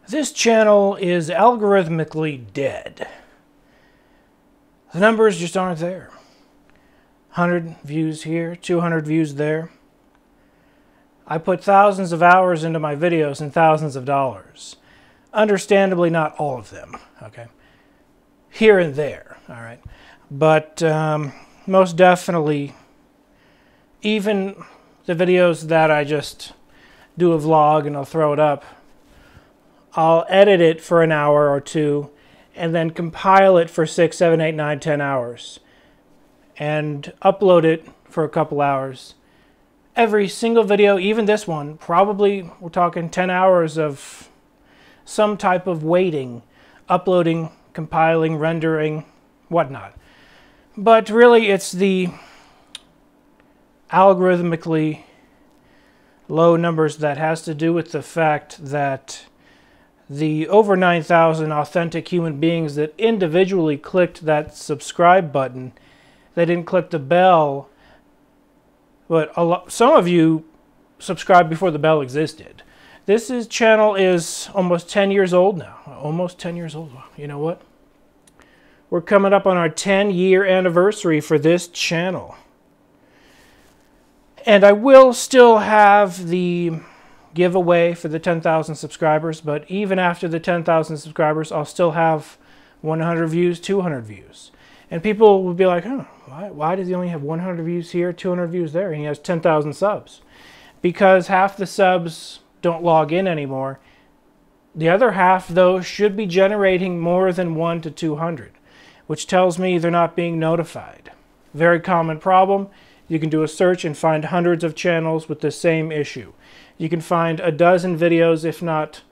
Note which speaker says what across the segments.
Speaker 1: This channel is algorithmically dead. The numbers just aren't there. 100 views here, 200 views there. I put thousands of hours into my videos and thousands of dollars. Understandably, not all of them, okay? Here and there, all right? But most definitely, even the videos that I just do a vlog and I'll throw it up, I'll edit it for an hour or two and then compile it for 6, 7, 8, 9, 10 hours and upload it for a couple hours. Every single video, even this one, probably we're talking 10 hours of some type of waiting, uploading, compiling, rendering, whatnot. But really it's the algorithmically low numbers that has to do with the fact that the over 9,000 authentic human beings that individually clicked that subscribe button, they didn't click the bell, but some of you subscribed before the bell existed. This channel is almost 10 years old now. Almost 10 years old. You know what? We're coming up on our 10-year anniversary for this channel. And I will still have the giveaway for the 10,000 subscribers, but even after the 10,000 subscribers, I'll still have 100 views, 200 views. And people will be like, huh, why does he only have 100 views here, 200 views there, and he has 10,000 subs? Because half the subs don't log in anymore. The other half, though, should be generating more than 1 to 200, which tells me they're not being notified. Very common problem. You can do a search and find hundreds of channels with the same issue. You can find a dozen videos, if not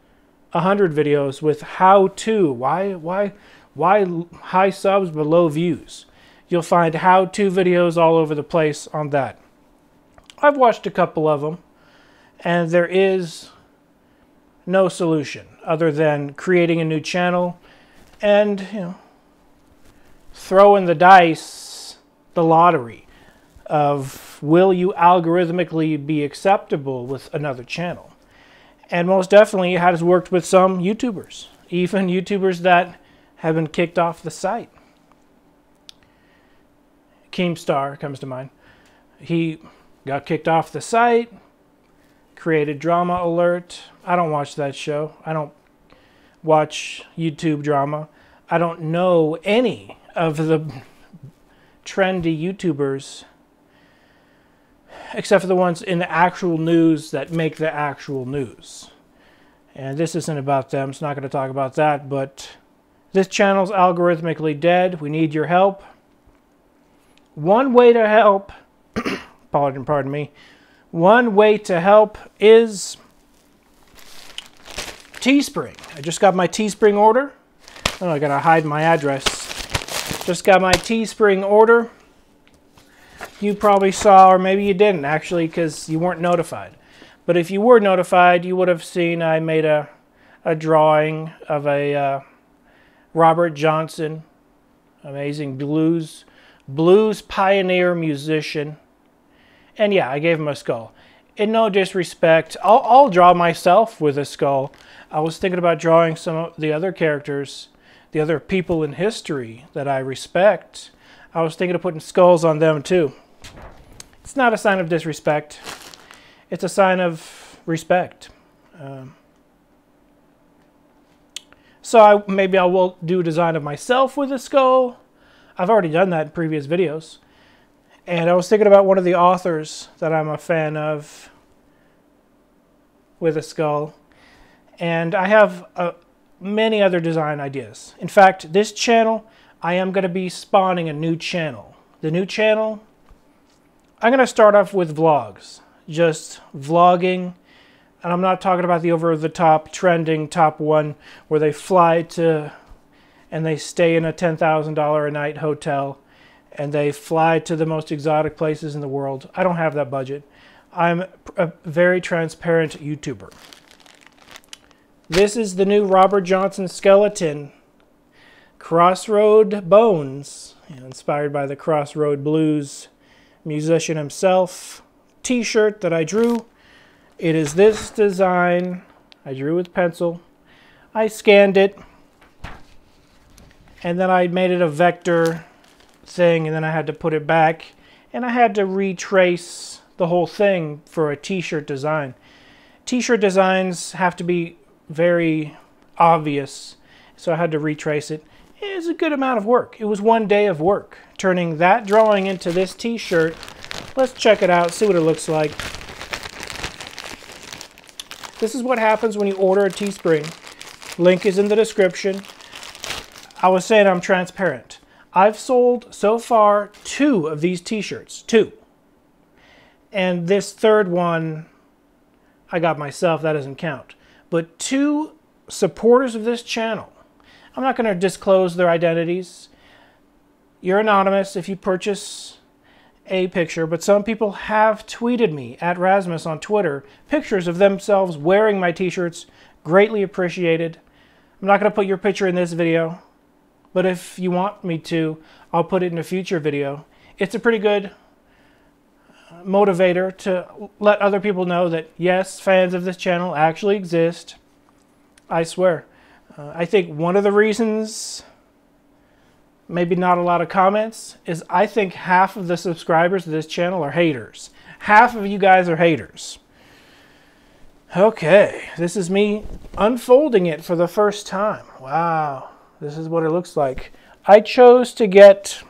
Speaker 1: 100 videos, with how-to. Why high subs but low views? You'll find how-to videos all over the place on that. I've watched a couple of them, and there is no solution other than creating a new channel and, you know, throwing the dice, the lottery of will you algorithmically be acceptable with another channel. And most definitely it has worked with some YouTubers, even YouTubers that have been kicked off the site. Keemstar comes to mind. He got kicked off the site, created Drama Alert. I don't watch that show. I don't watch YouTube drama. I don't know any of the trendy YouTubers except for the ones in the actual news that make the actual news. And this isn't about them. It's not going to talk about that, but this channel's algorithmically dead. We need your help. One way to help, pardon me, one way to help is Teespring. I just got my Teespring order. Oh, I gotta hide my address. Just got my Teespring order. You probably saw, or maybe you didn't actually, because you weren't notified. But if you were notified, you would have seen I made a drawing of a Robert Johnson, amazing blues pioneer musician. And yeah, I gave him a skull. In no disrespect, I'll draw myself with a skull. I was thinking about drawing some of the other characters, the other people in history that I respect. I was thinking of putting skulls on them too. It's not a sign of disrespect. It's a sign of respect. So maybe I will do a design of myself with a skull. I've already done that in previous videos. And I was thinking about one of the authors that I'm a fan of with a skull. And I have many other design ideas. In fact, this channel, I am going to be spawning a new channel. The new channel, I'm going to start off with vlogs. Just vlogging. And I'm not talking about the over-the-top trending top one where they fly to and they stay in a $10,000 a night hotel and they fly to the most exotic places in the world. I don't have that budget. I'm a very transparent YouTuber. This is the new Robert Johnson skeleton Crossroad Bones, inspired by the Crossroad Blues musician himself, t-shirt that I drew. It is this design. I drew with pencil. I scanned it, and then I made it a vector thing, and then I had to put it back, and I had to retrace the whole thing for a t-shirt design. T-shirt designs have to be very obvious, so I had to retrace it. It was a good amount of work. It was one day of work, turning that drawing into this t-shirt. Let's check it out, see what it looks like. This is what happens when you order a Teespring. Link is in the description. I was saying I'm transparent. I've sold so far 2 of these t-shirts, 2. And this third one I got myself, that doesn't count. But 2 supporters of this channel, I'm not going to disclose their identities. You're anonymous if you purchase a picture, but some people have tweeted me at Rasmus on Twitter pictures of themselves wearing my t-shirts. Greatly appreciated. I'm not going to put your picture in this video, but if you want me to, I'll put it in a future video. It's a pretty good motivator to let other people know that, yes, fans of this channel actually exist. I swear. I think one of the reasons, maybe not a lot of comments, is I think half of the subscribers to this channel are haters. Half of you guys are haters. Okay, this is me unfolding it for the first time. Wow, this is what it looks like. I chose to get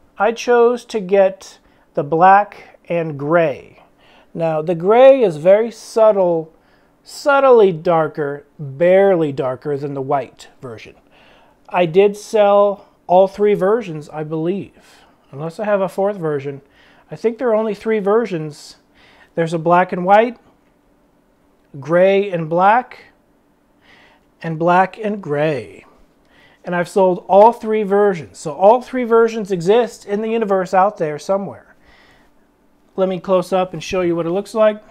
Speaker 1: the black and gray. Now, the gray is very subtle, subtly darker, barely darker than the white version. I did sell all 3 versions, I believe, unless I have a 4th version. I think there are only 3 versions. There's a black and white, gray and black and gray. And I've sold all 3 versions. So all 3 versions exist in the universe out there somewhere. Let me close up and show you what it looks like.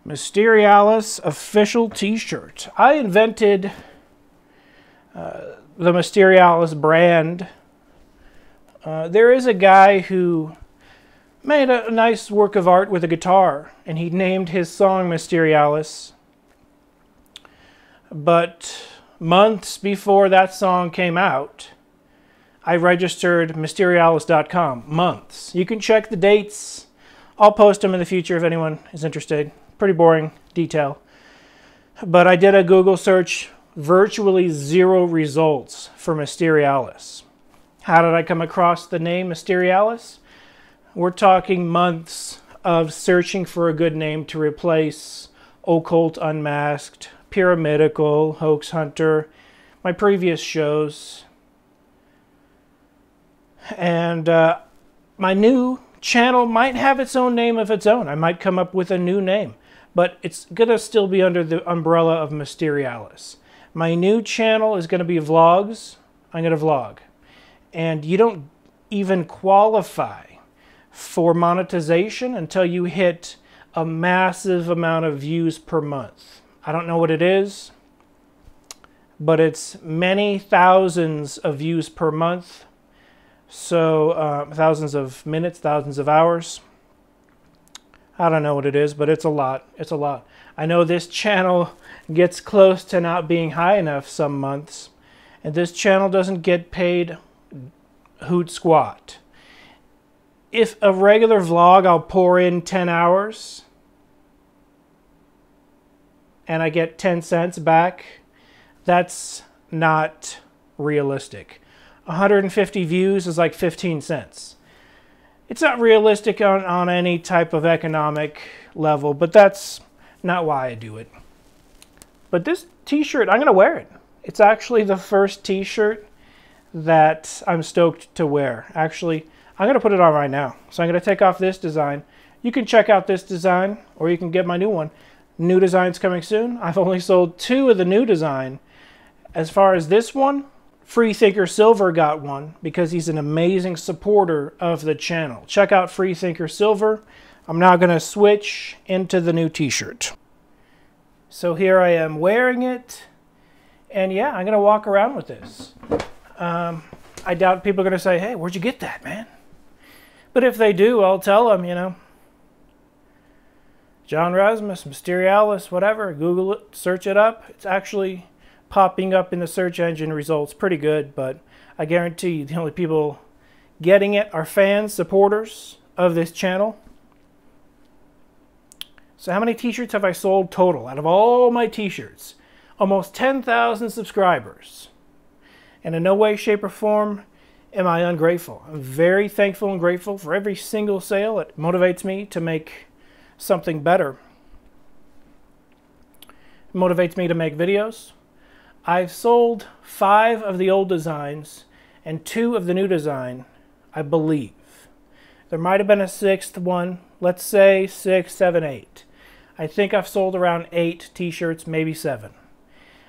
Speaker 1: Mysterialis official t-shirt. I invented the Mysterialis brand. There is a guy who made a nice work of art with a guitar, and he named his song Mysterialis. But months before that song came out, I registered Mysterialis.com. Months. You can check the dates. I'll post them in the future if anyone is interested. Pretty boring detail. But I did a Google search, virtually 0 results for Mysterialis. How did I come across the name Mysterialis? We're talking months of searching for a good name to replace Occult, Unmasked, Pyramidical, Hoax Hunter, my previous shows. And my new channel might have its own name of its own. I might come up with a new name. But it's going to still be under the umbrella of Mysterialis. My new channel is going to be vlogs. I'm going to vlog. And you don't even qualify for monetization until you hit a massive amount of views per month. I don't know what it is, but it's many thousands of views per month. So thousands of minutes, thousands of hours. I don't know what it is, but it's a lot. It's a lot. I know this channel gets close to not being high enough some months, and this channel doesn't get paid hoot squat. If a regular vlog, I'll pour in 10 hours, and I get 10 cents back, that's not realistic. 150 views is like 15 cents. It's not realistic on any type of economic level, but that's not why I do it. But this t-shirt, I'm going to wear it. It's actually the first t-shirt that I'm stoked to wear. Actually, I'm going to put it on right now. So I'm going to take off this design. You can check out this design, or you can get my new one. New designs coming soon. I've only sold 2 of the new design. As far as this one, Freethinker Silver got one because he's an amazing supporter of the channel. Check out Freethinker Silver. I'm now going to switch into the new t-shirt. So here I am wearing it. And yeah, I'm going to walk around with this. I doubt people are going to say, hey, where'd you get that, man? But if they do, I'll tell them, you know. John Rasmus, Mysterialis, whatever. Google it, search it up. It's actually popping up in the search engine results pretty good, but I guarantee you the only people getting it are fans, supporters of this channel. So how many t-shirts have I sold total out of all my t-shirts? Almost 10,000 subscribers. And in no way, shape, or form am I ungrateful. I'm very thankful and grateful for every single sale. It motivates me to make something better. It motivates me to make videos. I've sold 5 of the old designs and 2 of the new design, I believe. There might have been a 6th one. Let's say 6, 7, 8. I think I've sold around 8 t-shirts, maybe 7.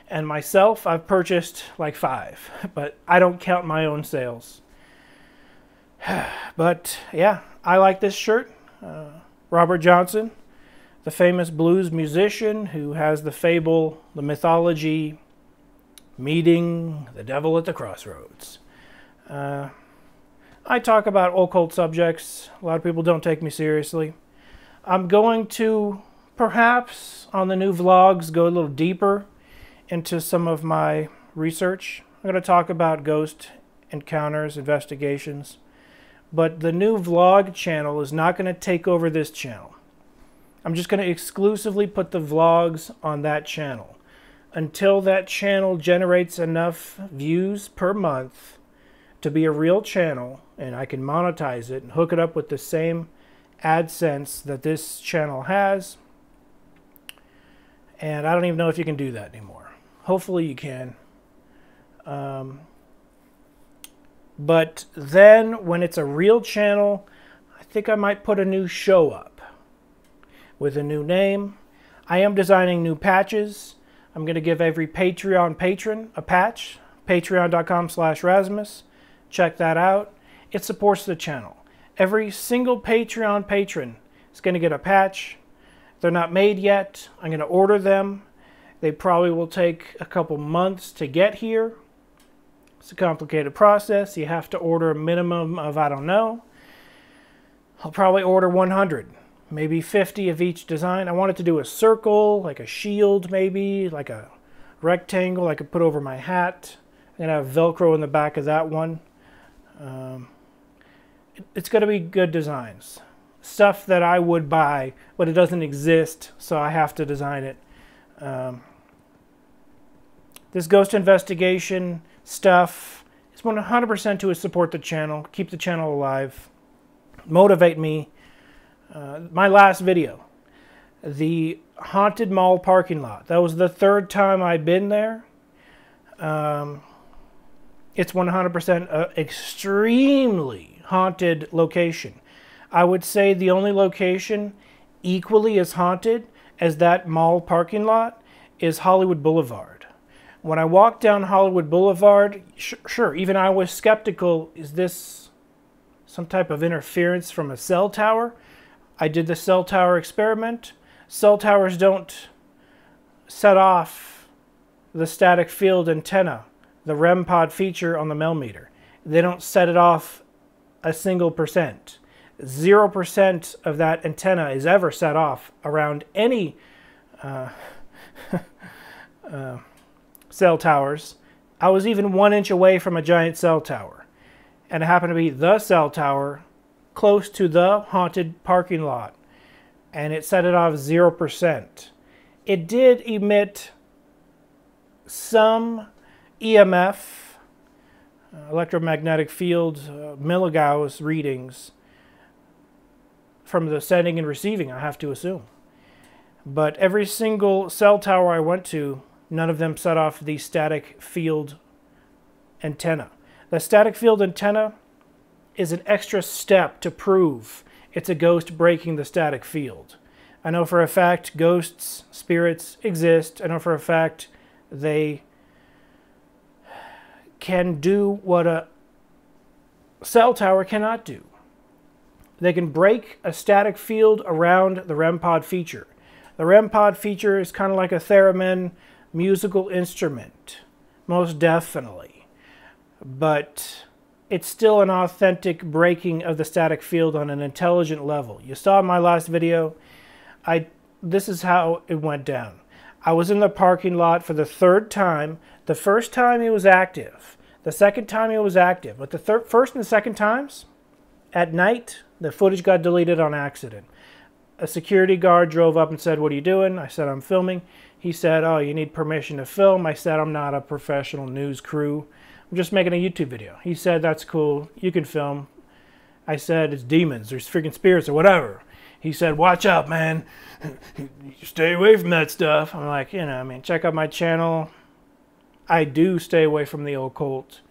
Speaker 1: And myself, I've purchased like 5, but I don't count my own sales. But yeah, I like this shirt. Robert Johnson, the famous blues musician who has the fable, the mythology, meeting the devil at the crossroads. I talk about occult subjects. A lot of people don't take me seriously. I'm going to, perhaps, on the new vlogs, go a little deeper into some of my research. I'm going to talk about ghost encounters, investigations. But the new vlog channel is not going to take over this channel. I'm just going to exclusively put the vlogs on that channel. Until that channel generates enough views per month to be a real channel and I can monetize it and hook it up with the same AdSense that this channel has. And I don't even know if you can do that anymore. Hopefully you can. But then when it's a real channel, I think I might put a new show up with a new name. I am designing new patches. I'm going to give every Patreon patron a patch, patreon.com/Rasmus. Check that out. It supports the channel. Every single Patreon patron is going to get a patch. They're not made yet. I'm going to order them. They probably will take a couple months to get here. It's a complicated process. You have to order a minimum of, I don't know. I'll probably order 100. Maybe 50 of each design. I wanted to do a circle, like a shield maybe, like a rectangle I could put over my hat. I'm going to have Velcro in the back of that one. It's going to be good designs. Stuff that I would buy, but it doesn't exist, so I have to design it. This ghost investigation stuff is 100% to support the channel, keep the channel alive, motivate me. My last video, the haunted mall parking lot. That was the 3rd time I've been there. It's 100% extremely haunted location. I would say the only location equally as haunted as that mall parking lot is Hollywood Boulevard. When I walked down Hollywood Boulevard, sure, even I was skeptical, is this some type of interference from a cell tower? I did the cell tower experiment. Cell towers don't set off the static field antenna, the REM pod feature on the millimeter. They don't set it off a single percent. 0% of that antenna is ever set off around any cell towers. I was even 1 inch away from a giant cell tower. And it happened to be the cell tower close to the haunted parking lot, and it set it off 0%. It did emit some EMF, electromagnetic field, milligauss readings from the sending and receiving, I have to assume. But every single cell tower I went to, none of them set off the static field antenna. The static field antenna is an extra step to prove it's a ghost breaking the static field. I know for a fact ghosts, spirits exist. I know for a fact they can do what a cell tower cannot do. They can break a static field around the REM pod feature. The REM pod feature is kind of like a theremin musical instrument, most definitely. But it's still an authentic breaking of the static field on an intelligent level. You saw in my last video, this is how it went down. I was in the parking lot for the third time. The first time it was active. The second time it was active. But the first and the second times, at night, the footage got deleted on accident. A security guard drove up and said, "What are you doing?" I said, "I'm filming." He said, "Oh, you need permission to film." I said, "I'm not a professional news crew. I'm just making a YouTube video." He said, "That's cool. You can film." I said, "It's demons. There's freaking spirits or whatever." He said, "Watch out, man. Stay away from that stuff." I'm like, I mean, check out my channel. I do stay away from the occult.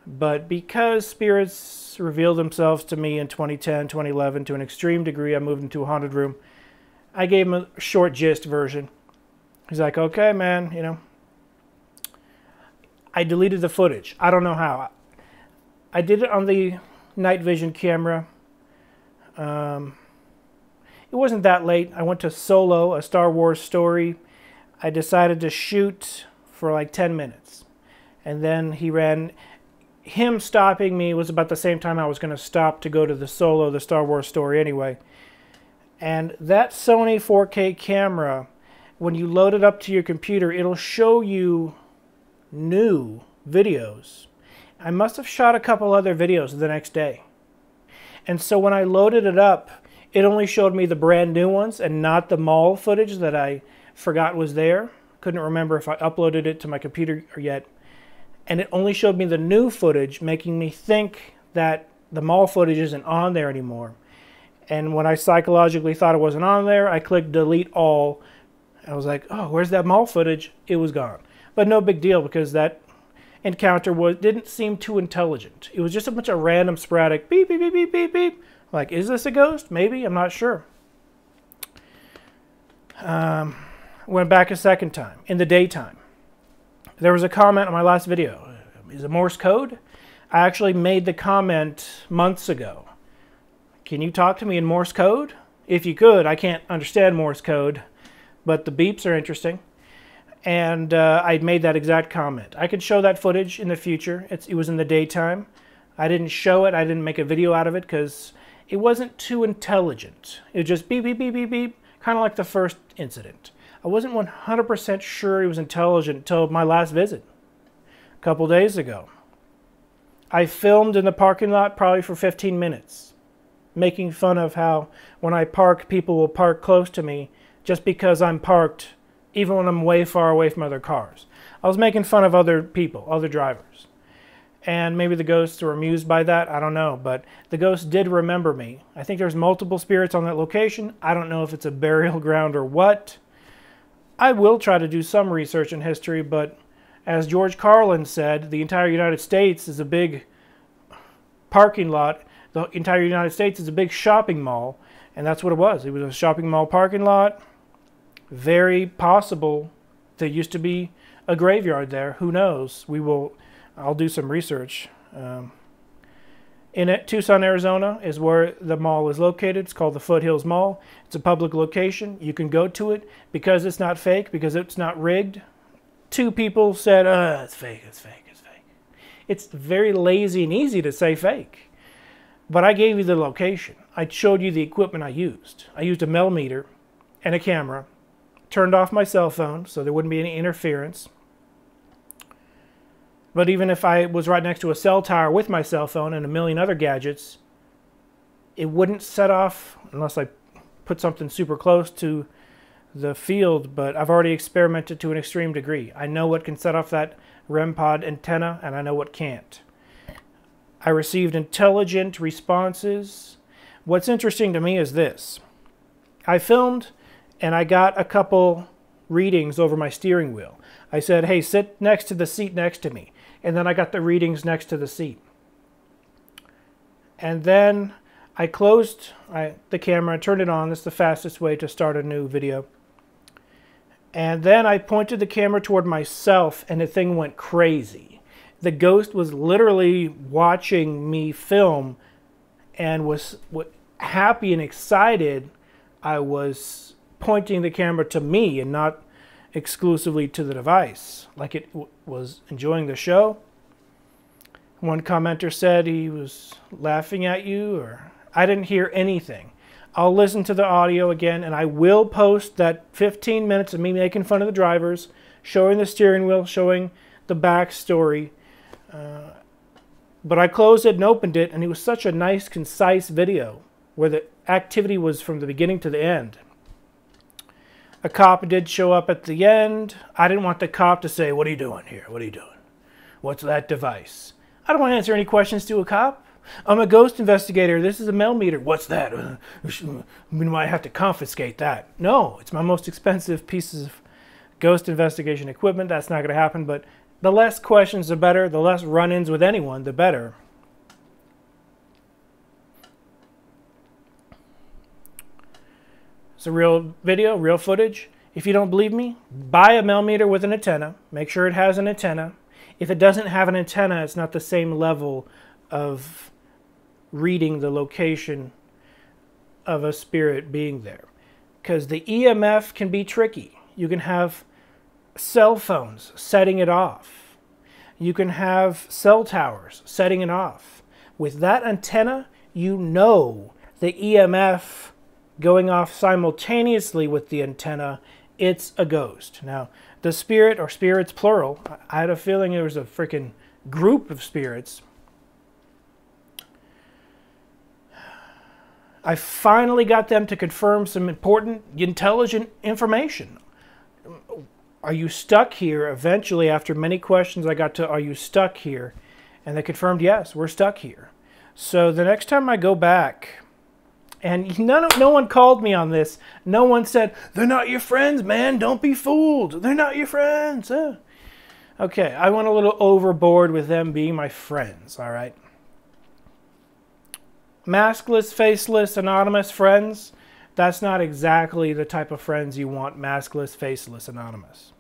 Speaker 1: But because spirits revealed themselves to me in 2010, 2011 to an extreme degree, I moved into a haunted room. I gave him a short gist version. He's like, "Okay, man, I deleted the footage. I don't know how. I did it on the night vision camera. It wasn't that late. I went to Solo, a Star Wars story. I decided to shoot for like 10 minutes. And then he ran. Him stopping me was about the same time I was going to stop to go to the Solo, the Star Wars story anyway. And that Sony 4K camera, when you load it up to your computer, it'll show you new videos. I must have shot a couple other videos the next day. And so when I loaded it up, it only showed me the brand new ones and not the mall footage that I forgot was there. Couldn't remember if I uploaded it to my computer yet. And it only showed me the new footage, making me think that the mall footage isn't on there anymore. And when I psychologically thought it wasn't on there, I clicked delete all. I was like, "Oh, where's that mall footage?" It was gone. But no big deal, because that encounter didn't seem too intelligent. It was just a bunch of random sporadic beep, beep, beep, beep, beep, beep. Like, is this a ghost? Maybe, I'm not sure. Went back a second time, in the daytime. There was a comment on my last video. Is it Morse code? I actually made the comment months ago. Can you talk to me in Morse code? If you could. I can't understand Morse code, but the beeps are interesting. And I made that exact comment. I could show that footage in the future. It was in the daytime. I didn't show it. I didn't make a video out of it because it wasn't too intelligent. It was just beep, beep, beep, beep, beep, kind of like the first incident. I wasn't 100% sure he was intelligent until my last visit, a couple days ago. I filmed in the parking lot probably for 15 minutes, making fun of how when I park, people will park close to me just because I'm parked, even when I'm way far away from other cars. I was making fun of other people, other drivers. And maybe the ghosts were amused by that, I don't know. But the ghost did remember me. I think there's multiple spirits on that location. I don't know if it's a burial ground or what. I will try to do some research in history, but as George Carlin said, the entire United States is a big parking lot. The entire United States is a big shopping mall, and that's what it was. It was a shopping mall parking lot. Very possible there used to be a graveyard there. Who knows? I'll do some research. In Tucson, Arizona is where the mall is located. It's called the Foothills Mall. It's a public location. You can go to it because it's not fake, because it's not rigged. 2 people said, "It's fake, it's fake, it's fake." It's very lazy and easy to say fake. But I gave you the location. I showed you the equipment I used. I used a millimeter and a camera. Turned off my cell phone so there wouldn't be any interference. But even if I was right next to a cell tower with my cell phone and a million other gadgets, it wouldn't set off unless I put something super close to the field. But I've already experimented to an extreme degree. I know what can set off that REM pod antenna, and I know what can't. I received intelligent responses. What's interesting to me is this. I filmed, and I got a couple readings over my steering wheel. I said, "Hey, sit next to the seat next to me." And then I got the readings next to the seat. And then I closed the camera, turned it on. That's the fastest way to start a new video. And then I pointed the camera toward myself, and the thing went crazy. The ghost was literally watching me film and was happy and excited. I was pointing the camera to me and not exclusively to the device, like it was enjoying the show. One commenter said he was laughing at you, or I didn't hear anything. I'll listen to the audio again, and I will post that 15 minutes of me making fun of the drivers, showing the steering wheel, showing the backstory. But I closed it and opened it, and it was such a nice, concise video where the activity was from the beginning to the end. A cop did show up at the end. I didn't want the cop to say, "What are you doing here? What are you doing? What's that device?" I don't want to answer any questions to a cop. I'm a ghost investigator. This is a millimeter. What's that? We might have to confiscate that. No, it's my most expensive pieces of ghost investigation equipment. That's not going to happen. But the less questions, the better. The less run-ins with anyone, the better. It's a real video, real footage. If you don't believe me, buy a millimeter with an antenna. Make sure it has an antenna. If it doesn't have an antenna, it's not the same level of reading the location of a spirit being there. Because the EMF can be tricky. You can have cell phones setting it off. You can have cell towers setting it off. With that antenna, you know the EMF going off simultaneously with the antenna, it's a ghost. Now, the spirit, or spirits plural, I had a feeling there was a freaking group of spirits. I finally got them to confirm some important, intelligent information. Are you stuck here? Eventually, after many questions, I got to, are you stuck here? And they confirmed, yes, we're stuck here. So the next time I go back, and no one called me on this. No one said, they're not your friends, man. Don't be fooled. They're not your friends. Okay, I went a little overboard with them being my friends, all right? Maskless, faceless, anonymous friends, that's not exactly the type of friends you want, maskless, faceless, anonymous.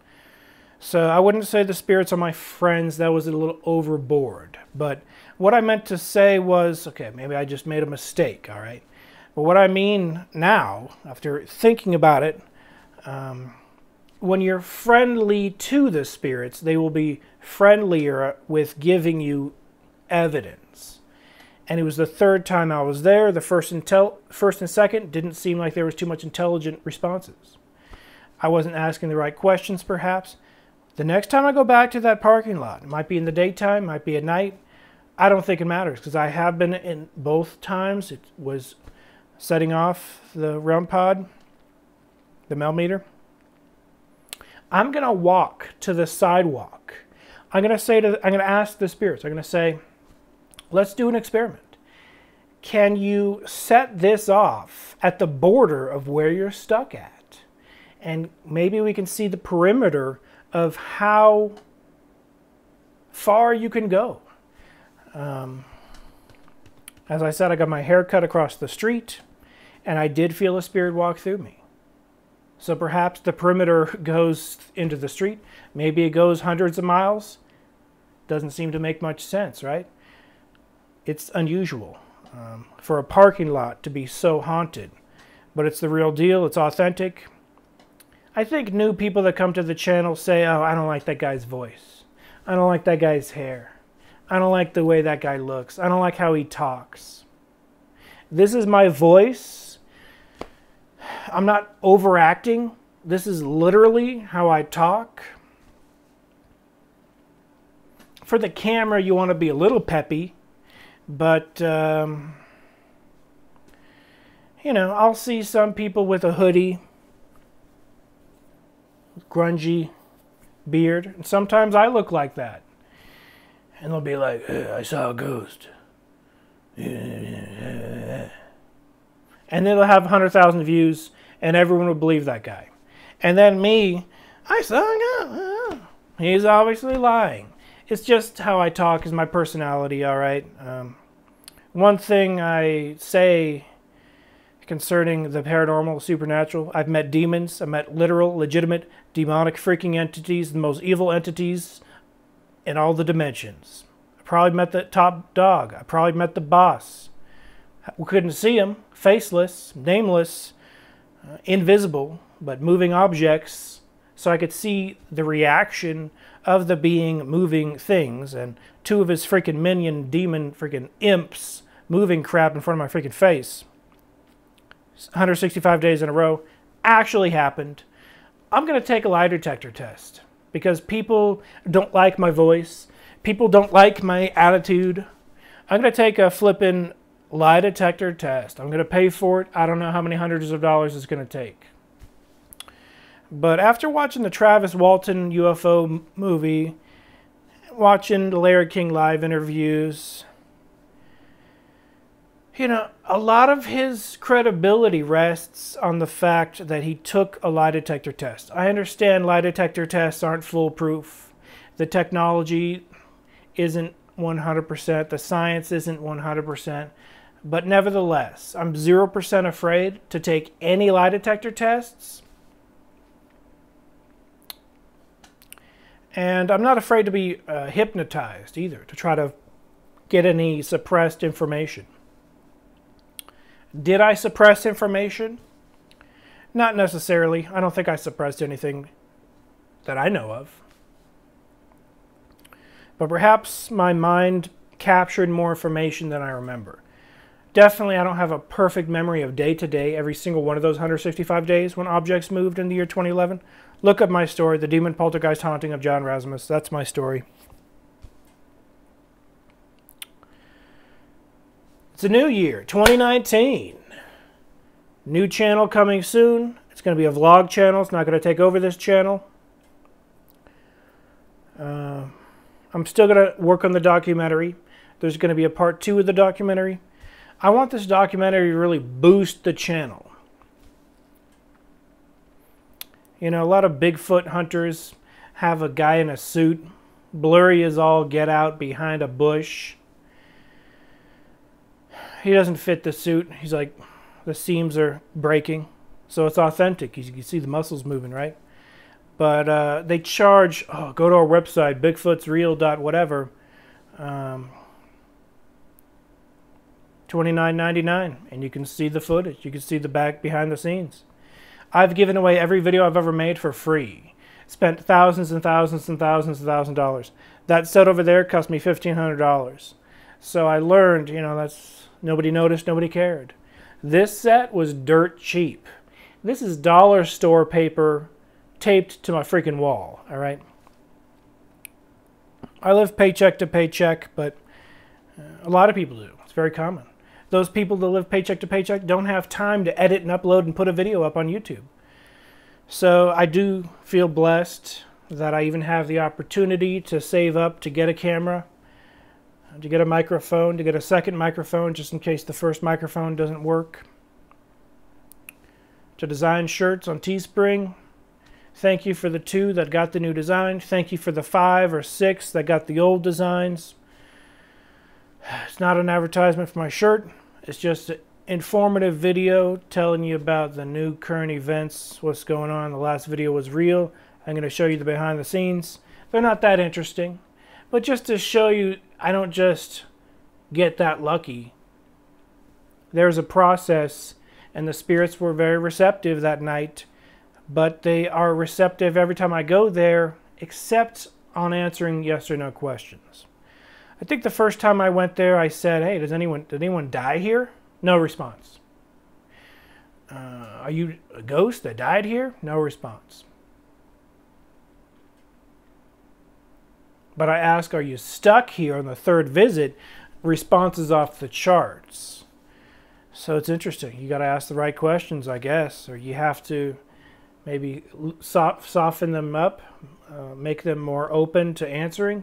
Speaker 1: So I wouldn't say the spirits are my friends. That was a little overboard. But what I meant to say was, okay, maybe I just made a mistake, all right? But what I mean now, after thinking about it, when you're friendly to the spirits, they will be friendlier with giving you evidence. And it was the third time I was there. The first and second didn't seem like there was too much intelligent responses. I wasn't asking the right questions, perhaps. The next time I go back to that parking lot, it might be in the daytime, might be at night. I don't think it matters, because I have been in both times. It was setting off the REM pod, the millimeter. I'm going to walk to the sidewalk. I'm going to ask the spirits, I'm going to say, let's do an experiment. Can you set this off at the border of where you're stuck at? And maybe we can see the perimeter of how far you can go. As I said, I got my hair cut across the street, and I did feel a spirit walk through me. So perhaps the perimeter goes into the street. Maybe it goes hundreds of miles. Doesn't seem to make much sense, right? It's unusual for a parking lot to be so haunted. But it's the real deal. It's authentic. I think new people that come to the channel say, oh, I don't like that guy's voice. I don't like that guy's hair. I don't like the way that guy looks. I don't like how he talks. This is my voice. I'm not overacting. This is literally how I talk. For the camera, you want to be a little peppy. But, you know, I'll see some people with a hoodie, grungy beard. And sometimes I look like that. And they'll be like, hey, I saw a ghost. And then they'll have 100,000 views, and everyone will believe that guy. And then me, I saw a ghost. He's obviously lying. It's just how I talk, is my personality, all right? One thing I say concerning the paranormal, supernatural, I've met demons. I've met literal, legitimate, demonic freaking entities, the most evil entities in all the dimensions. I probably met the top dog. I probably met the boss. We couldn't see him, faceless, nameless, invisible, but moving objects, so I could see the reaction of the being moving things, and two of his freaking minion demon freaking imps moving crap in front of my freaking face. 165 days in a row actually happened. I'm going to take a lie detector test because people don't like my voice. People don't like my attitude. I'm going to take a flippin' lie detector test. I'm going to pay for it. I don't know how many hundreds of dollars it's going to take. But after watching the Travis Walton UFO movie, watching the Larry King live interviews, you know, a lot of his credibility rests on the fact that he took a lie detector test. I understand lie detector tests aren't foolproof. The technology isn't 100%. The science isn't 100%. But nevertheless, I'm 0% afraid to take any lie detector tests. And I'm not afraid to be hypnotized either, to try to get any suppressed information. Did I suppress information? Not necessarily. I don't think I suppressed anything that I know of. But perhaps my mind captured more information than I remember. Definitely, I don't have a perfect memory of day to day, every single one of those 165 days when objects moved in the year 2011. Look up my story, The Demon Poltergeist Haunting of John Rasmus. That's my story. It's a new year, 2019. New channel coming soon. It's going to be a vlog channel. It's not going to take over this channel. I'm still going to work on the documentary. There's going to be a part 2 of the documentary. I want this documentary to really boost the channel. You know, a lot of Bigfoot hunters have a guy in a suit, blurry as all get out behind a bush. He doesn't fit the suit. He's like, the seams are breaking. So it's authentic. You can see the muscles moving, right? But they charge, go to our website, bigfootsreal.whatever, $29.99, and you can see the footage. You can see the back behind the scenes. I've given away every video I've ever made for free. Spent thousands and thousands and thousands and thousands of dollars. That set over there cost me $1,500. So I learned, you know, that's nobody noticed, nobody cared. This set was dirt cheap. This is dollar store paper taped to my freaking wall, all right? I live paycheck to paycheck, but a lot of people do. It's very common. Those people that live paycheck to paycheck don't have time to edit and upload and put a video up on YouTube. So I do feel blessed that I even have the opportunity to save up to get a camera, to get a microphone, to get a second microphone just in case the first microphone doesn't work, to design shirts on Teespring. Thank you for the 2 that got the new design. Thank you for the 5 or 6 that got the old designs. It's not an advertisement for my shirt. It's just an informative video telling you about the new current events, what's going on. The last video was real. I'm going to show you the behind the scenes. They're not that interesting, but just to show you, I don't just get that lucky. There's a process, and the spirits were very receptive that night, but they are receptive every time I go there, except on answering yes or no questions. I think the first time I went there, I said, hey, did anyone die here? No response. Are you a ghost that died here? No response. But I ask, are you stuck here on the 3rd visit? Responses off the charts. So it's interesting. You got to ask the right questions, I guess, or you have to maybe soften them up, make them more open to answering.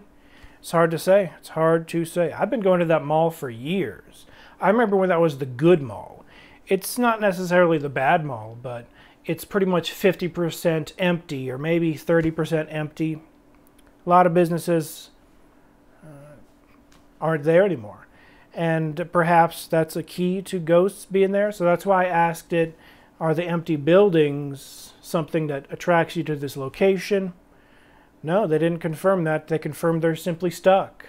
Speaker 1: It's hard to say. It's hard to say. I've been going to that mall for years. I remember when that was the good mall. It's not necessarily the bad mall, but it's pretty much 50% empty or maybe 30% empty. A lot of businesses aren't there anymore. And perhaps that's a key to ghosts being there. So that's why I asked it, are the empty buildings something that attracts you to this location? No, they didn't confirm that. They confirmed they're simply stuck.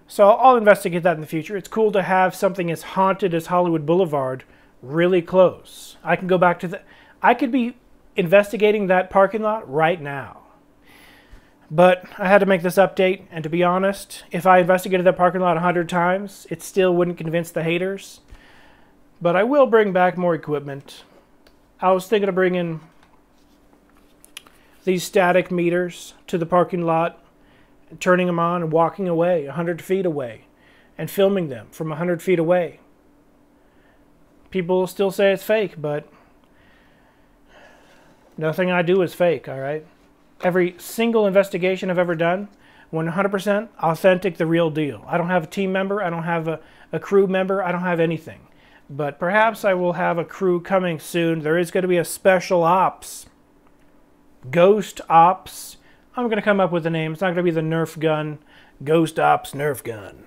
Speaker 1: So I'll investigate that in the future. It's cool to have something as haunted as Hollywood Boulevard really close. I can go back to I could be investigating that parking lot right now. But I had to make this update, and to be honest, if I investigated that parking lot 100 times, it still wouldn't convince the haters. But I will bring back more equipment. I was thinking of bringing these static meters to the parking lot, turning them on and walking away 100 feet away and filming them from 100 feet away. People still say it's fake, but nothing I do is fake, all right? Every single investigation I've ever done, 100% authentic, the real deal. I don't have a team member. I don't have a crew member. I don't have anything. But perhaps I will have a crew coming soon. There is going to be a special ops. Ghost Ops. I'm going to come up with a name. It's not going to be the Nerf gun. Ghost Ops Nerf gun.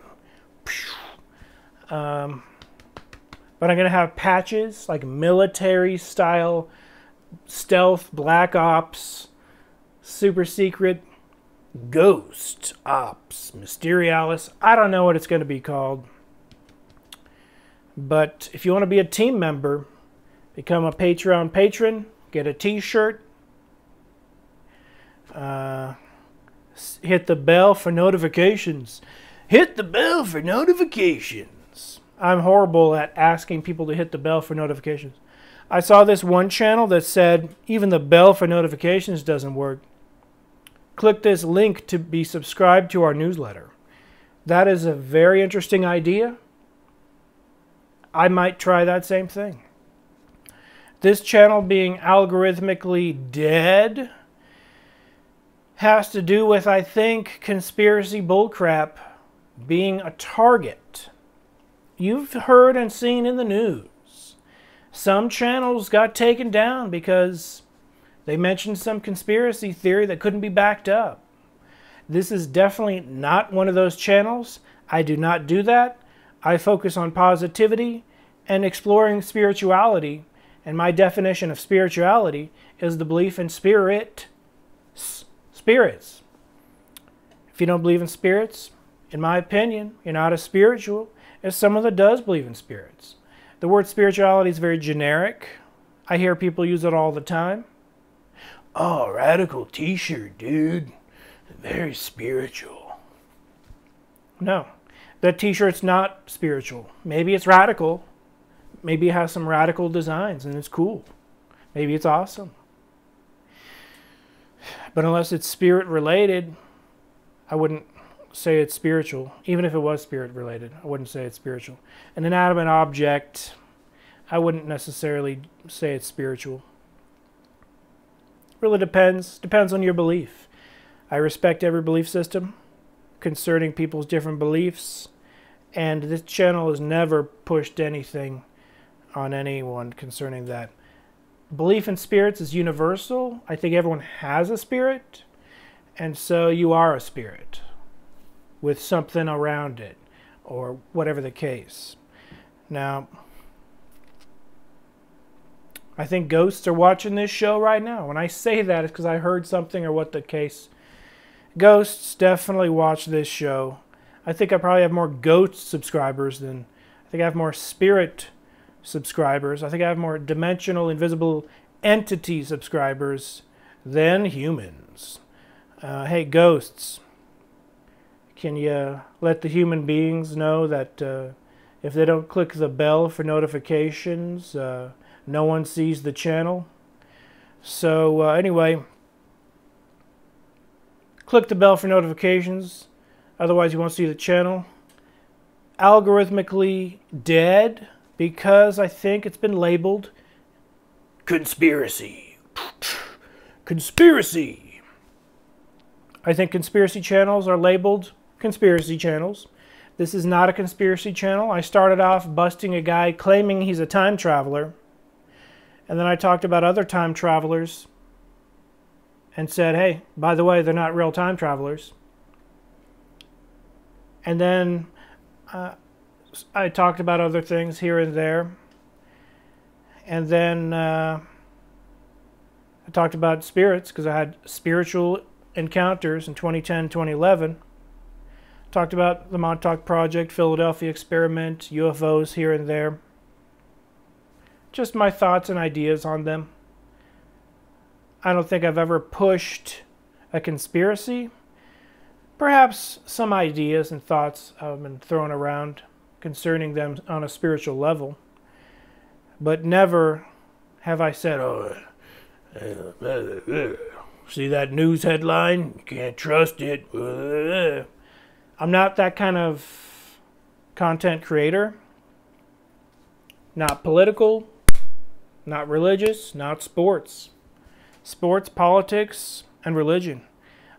Speaker 1: But I'm going to have patches, like military-style stealth, black ops, super secret, ghost ops, mysterialis. I don't know what it's going to be called. But if you want to be a team member, become a Patreon patron, get a t-shirt, hit the bell for notifications. Hit the bell for notifications. I'm horrible at asking people to hit the bell for notifications. I saw this one channel that said even the bell for notifications doesn't work. Click this link to be subscribed to our newsletter. That is a very interesting idea. I might try that same thing. This channel being algorithmically dead has to do with, I think, conspiracy bullcrap being a target. You've heard and seen in the news. Some channels got taken down because they mentioned some conspiracy theory that couldn't be backed up. This is definitely not one of those channels. I do not do that. I focus on positivity and exploring spirituality. And my definition of spirituality is the belief in spirits. If you don't believe in spirits, in my opinion, you're not as spiritual as someone that does believe in spirits. The word spirituality is very generic. I hear people use it all the time. Oh, radical t-shirt, dude. Very spiritual. No, that t-shirt's not spiritual. Maybe it's radical. Maybe it has some radical designs and it's cool. Maybe it's awesome. But unless it's spirit related, I wouldn't say it's spiritual. Even if it was spirit related, I wouldn't say it's spiritual. An inanimate object, I wouldn't necessarily say it's spiritual. Really depends on your belief. I respect every belief system concerning people's different beliefs, and this channel has never pushed anything on anyone concerning that. Belief in spirits is universal. I think everyone has a spirit, and so you are a spirit with something around it, or whatever the case. Now, I think ghosts are watching this show right now. When I say that, it's because I heard something or what the case. Ghosts definitely watch this show. I think I probably have more ghost subscribers than... I think I have more spirit subscribers. I think I have more dimensional, invisible entity subscribers than humans. Hey, ghosts. Can you let the human beings know that if they don't click the bell for notifications, no one sees the channel? So anyway, click the bell for notifications. Otherwise you won't see the channel. Algorithmically dead because I think it's been labeled conspiracy. Conspiracy. I think conspiracy channels are labeled conspiracy channels. This is not a conspiracy channel. I started off busting a guy claiming he's a time traveler. And then I talked about other time travelers and said, hey, by the way, they're not real time travelers. And then I talked about other things here and there. And then I talked about spirits because I had spiritual encounters in 2010, 2011. Talked about the Montauk Project, Philadelphia Experiment, UFOs here and there. Just my thoughts and ideas on them. I don't think I've ever pushed a conspiracy. Perhaps some ideas and thoughts have been thrown around concerning them on a spiritual level. But never have I said, oh, see that news headline? You can't trust it. I'm not that kind of content creator. Not political, not religious, not sports. Sports, politics, and religion.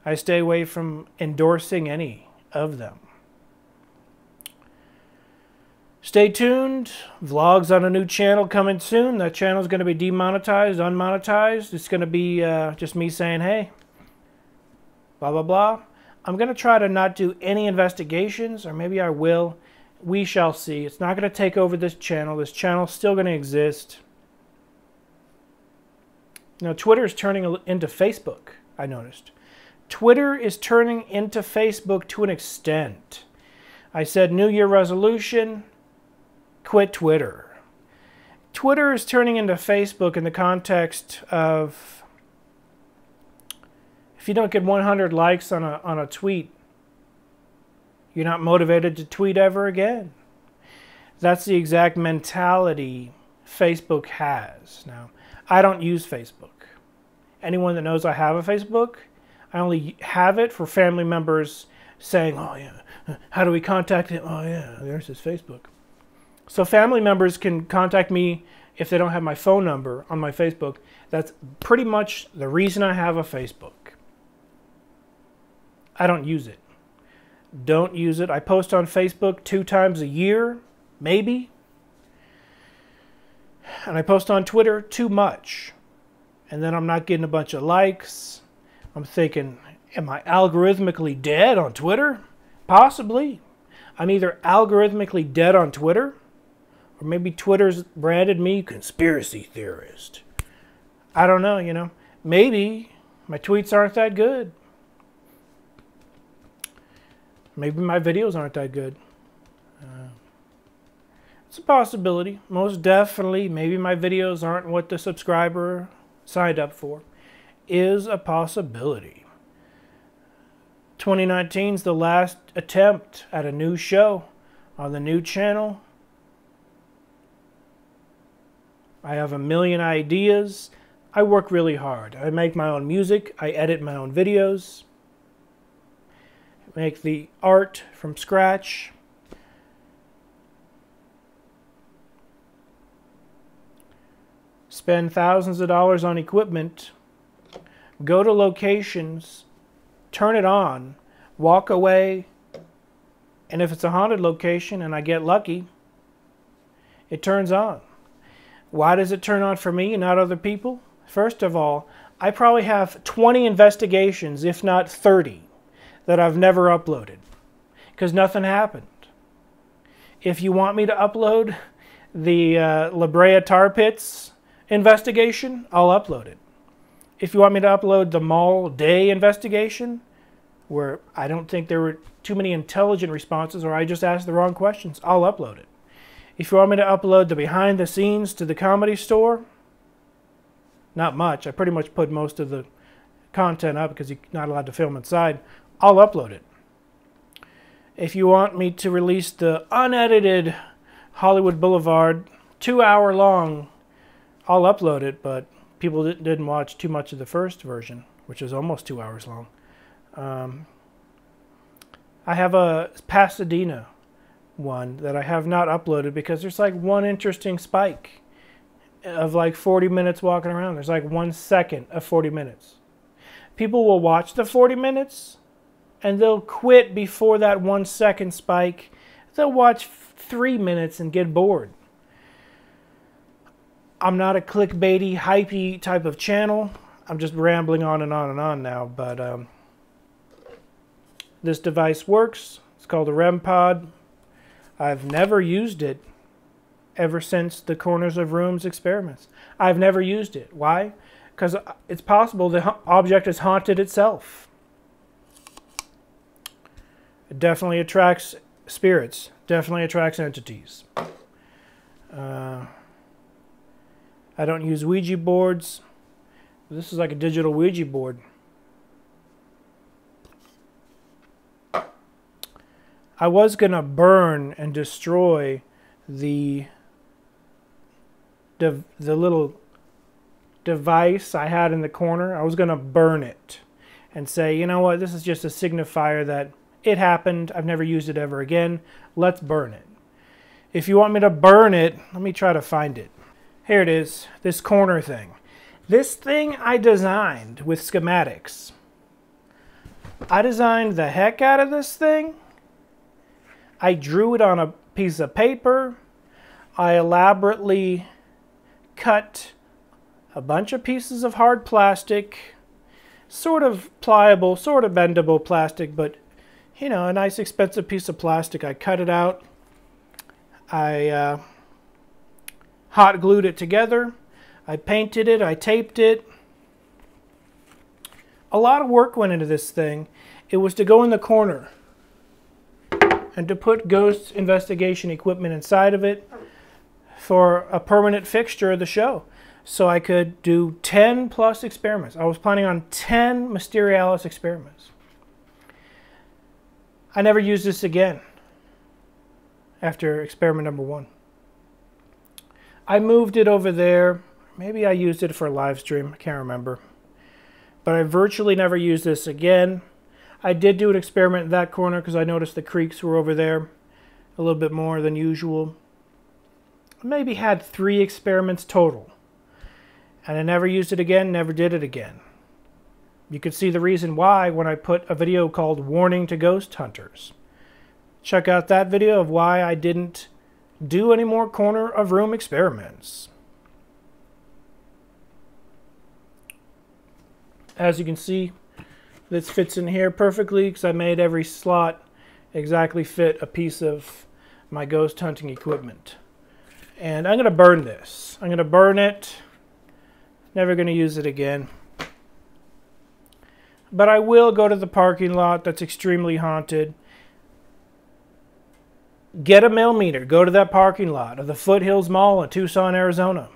Speaker 1: I stay away from endorsing any of them. Stay tuned. Vlogs on a new channel coming soon. That channel is going to be demonetized, unmonetized. It's going to be just me saying, hey, blah, blah, blah. I'm going to try to not do any investigations, or maybe I will. We shall see. It's not going to take over this channel. This channel is still going to exist. Now, Twitter is turning into Facebook, I noticed. Twitter is turning into Facebook to an extent. I said New Year resolution, quit Twitter. Twitter is turning into Facebook in the context of if you don't get 100 likes on a tweet, you're not motivated to tweet ever again. That's the exact mentality Facebook has. Now, I don't use Facebook. Anyone that knows I have a Facebook, I only have it for family members saying, oh yeah, how do we contact him? Oh yeah, there's his Facebook. So family members can contact me if they don't have my phone number on my Facebook. That's pretty much the reason I have a Facebook. I don't use it. Don't use it. I post on Facebook 2 times a year, maybe. And I post on Twitter too much. And then I'm not getting a bunch of likes. I'm thinking, am I algorithmically dead on Twitter? Possibly. I'm either algorithmically dead on Twitter, or maybe Twitter's branded me conspiracy theorist. I don't know, you know. Maybe my tweets aren't that good. Maybe my videos aren't that good. It's a possibility. Most definitely, maybe my videos aren't what the subscriber signed up for. Is a possibility. 2019 is the last attempt at a new show on the new channel. I have a million ideas. I work really hard. I make my own music. I edit my own videos. Make the art from scratch. Spend thousands of dollars on equipment. Go to locations. Turn it on. Walk away. And if it's a haunted location and I get lucky, it turns on. Why does it turn on for me and not other people? First of all, I probably have 20 investigations, if not 30, that I've never uploaded because nothing happened. If you want me to upload the La Brea Tar Pits investigation, I'll upload it. If you want me to upload the Mall Day investigation, where I don't think there were too many intelligent responses or I just asked the wrong questions, I'll upload it. If you want me to upload the behind the scenes to the Comedy Store, not much. I pretty much put most of the content up because you're not allowed to film inside. I'll upload it. If you want me to release the unedited Hollywood Boulevard 2-hour long, I'll upload it, but people didn't watch too much of the first version, which is almost 2 hours long. I have a Pasadena one that I have not uploaded because there's like one interesting spike of like 40 minutes walking around. There's like 1 second of 40 minutes. People will watch the 40 minutes and they'll quit before that 1 second spike. They'll watch 3 minutes and get bored. I'm not a clickbaity, hypey type of channel. I'm just rambling on and on and on now, but this device works. It's called a REM pod. I've never used it ever since the Corners of Rooms experiments. I've never used it. Why? Because it's possible the object has haunted itself. It definitely attracts spirits. Definitely attracts entities. I don't use Ouija boards. This is like a digital Ouija board. I was going to burn and destroy the little device I had in the corner. I was going to burn it and say, you know what, this is just a signifier that it happened. I've never used it ever again. Let's burn it. If you want me to burn it, let me try to find it. Here it is, this corner thing. This thing I designed with schematics. I designed the heck out of this thing. I drew it on a piece of paper. I elaborately cut a bunch of pieces of hard plastic, sort of pliable, sort of bendable plastic, but you know, a nice expensive piece of plastic. I cut it out. I hot glued it together. I painted it. I taped it. A lot of work went into this thing. It was to go in the corner and to put ghost investigation equipment inside of it for a permanent fixture of the show. So I could do 10 plus experiments. I was planning on 10 Mysterialis experiments. I never used this again after experiment number 1. I moved it over there. Maybe I used it for a live stream. I can't remember. But I virtually never used this again. I did do an experiment in that corner because I noticed the creaks were over there a little bit more than usual. I maybe had 3 experiments total. And I never used it again, never did it again. You could see the reason why when I put a video called Warning to Ghost Hunters. Check out that video of why I didn't do any more corner of room experiments. As you can see, this fits in here perfectly because I made every slot exactly fit a piece of my ghost hunting equipment. And I'm going to burn this. I'm going to burn it. Never going to use it again. But I will go to the parking lot that's extremely haunted. Get a millimeter. Go to that parking lot of the Foothills Mall in Tucson, Arizona.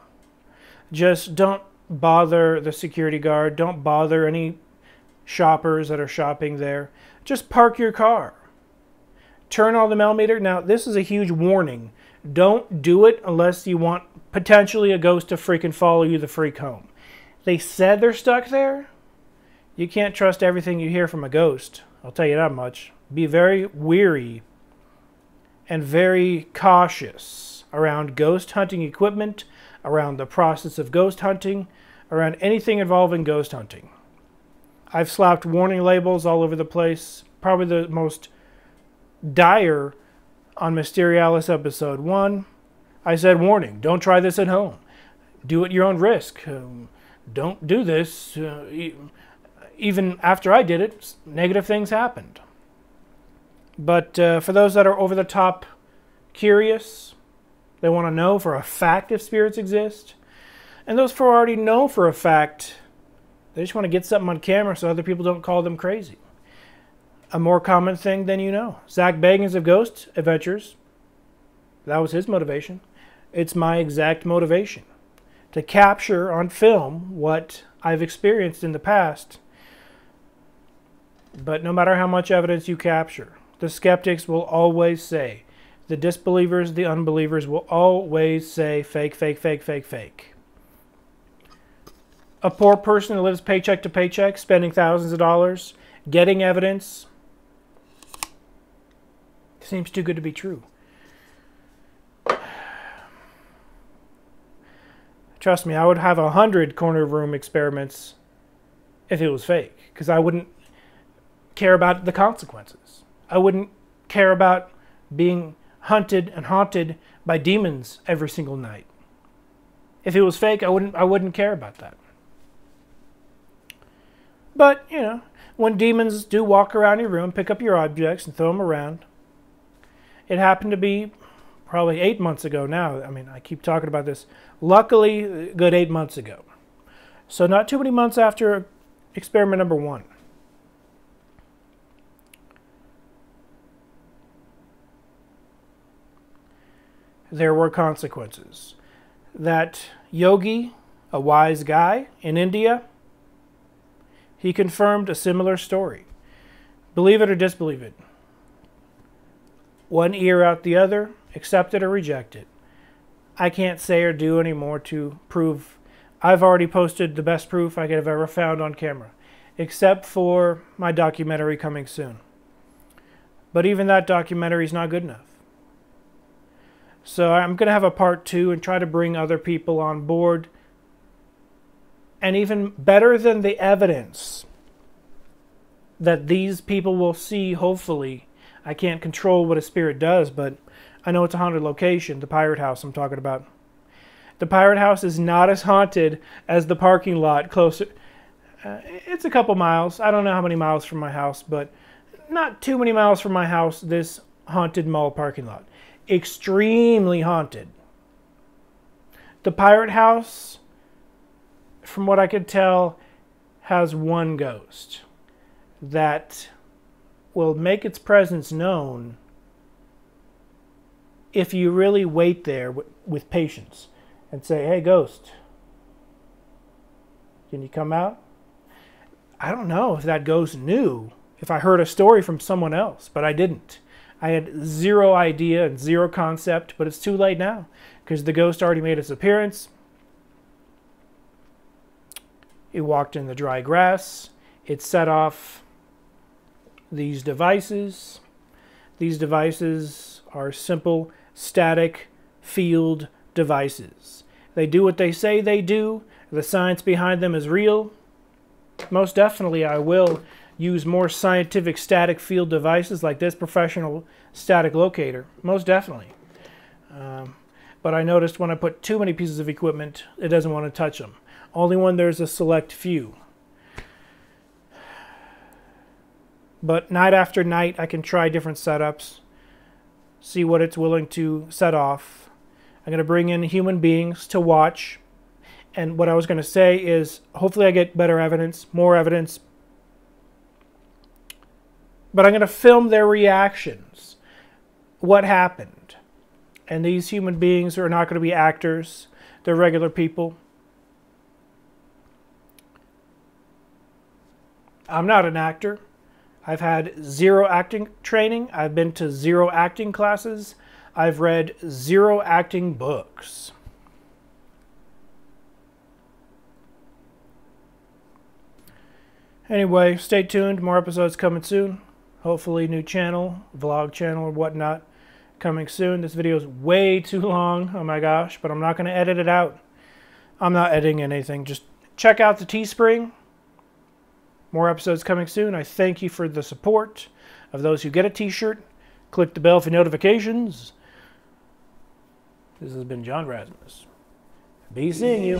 Speaker 1: Just don't bother the security guard. Don't bother any shoppers that are shopping there. Just park your car. Turn on the millimeter. Now, this is a huge warning. Don't do it unless you want potentially a ghost to freaking follow you the freak home. They said they're stuck there. You can't trust everything you hear from a ghost. I'll tell you that much. Be very wary and very cautious around ghost hunting equipment, around the process of ghost hunting, around anything involving ghost hunting. I've slapped warning labels all over the place. Probably the most dire on Mysterialis episode 1. I said, warning, don't try this at home. Do it at your own risk. Don't do this. Even after I did it, negative things happened. But for those that are over the top curious, they want to know for a fact if spirits exist. And those who already know for a fact, they just want to get something on camera so other people don't call them crazy. A more common thing than you know. Zach Bagans of Ghost Adventures, that was his motivation. It's my exact motivation. To capture on film what I've experienced in the past. But no matter how much evidence you capture, the skeptics will always say, the disbelievers, the unbelievers will always say fake, fake, fake, fake, fake. A poor person who lives paycheck to paycheck, spending thousands of dollars, getting evidence, seems too good to be true. Trust me, I would have 100 corner room experiments if it was fake, because I wouldn't care about the consequences. I wouldn't care about being hunted and haunted by demons every single night. If it was fake, I wouldn't care about that. But, you know, when demons do walk around your room, pick up your objects and throw them around, It happened to be probably 8 months ago now. I mean, I keep talking about this. Luckily, a good 8 months ago. So not too many months after experiment number 1. There were consequences. That yogi, a wise guy in India, he confirmed a similar story. Believe it or disbelieve it. One ear out the other, accept it or reject it. I can't say or do any more to prove. I've already posted the best proof I could have ever found on camera, except for my documentary coming soon. But even that documentary is not good enough. So I'm going to have a part 2 and try to bring other people on board. And even better than the evidence that these people will see, hopefully. I can't control what a spirit does, but I know it's a haunted location, the Pirate House I'm talking about. The Pirate House is not as haunted as the parking lot closer. It's a couple miles. I don't know how many miles from my house, but not too many miles from my house, this haunted mall parking lot. Extremely haunted. The Pirate House, from what I could tell, has one ghost that will make its presence known if you really wait there with patience and say, hey, ghost, can you come out? I don't know if that ghost knew, if I heard a story from someone else, but I didn't. I had zero idea and zero concept, but it's too late now because the ghost already made its appearance. It walked in the dry grass. It set off these devices. These devices are simple static field devices. They do what they say they do. The science behind them is real. Most definitely I will use more scientific static field devices like this professional static locator. Most definitely. But I noticed when I put too many pieces of equipment, it doesn't want to touch them. Only when there's a select few. But night after night, I can try different setups, see what it's willing to set off. I'm going to bring in human beings to watch. And what I was going to say is, hopefully I get better evidence, more evidence. But I'm going to film their reactions. What happened? And these human beings are not going to be actors. They're regular people. I'm not an actor. I've had zero acting training. I've been to zero acting classes. I've read zero acting books. Anyway, stay tuned. More episodes coming soon. Hopefully new channel, vlog channel or whatnot coming soon. This video is way too long. Oh my gosh, but I'm not going to edit it out. I'm not editing anything. Just check out the Teespring. More episodes coming soon. I thank you for the support of those who get a t-shirt. Click the bell for notifications. This has been John Rasmus. Be seeing you.